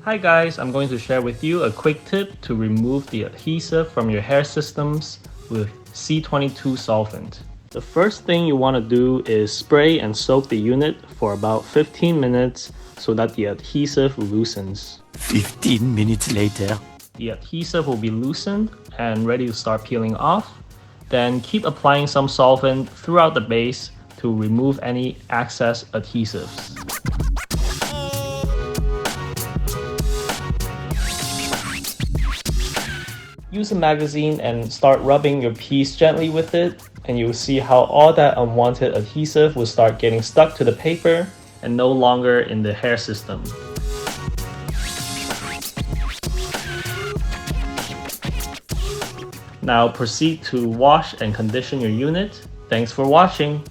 Hi guys, I'm going to share with you a quick tip to remove the adhesive from your hair systems with C22 Solvent. The first thing you want to do is spray and soak the unit for about 15 minutes so that the adhesive loosens. 15 minutes later. The adhesive will be loosened and ready to start peeling off. Then keep applying some solvent throughout the base to remove any excess adhesives. Use a magazine and start rubbing your piece gently with it, and you'll see how all that unwanted adhesive will start getting stuck to the paper and no longer in the hair system. Now proceed to wash and condition your unit. Thanks for watching.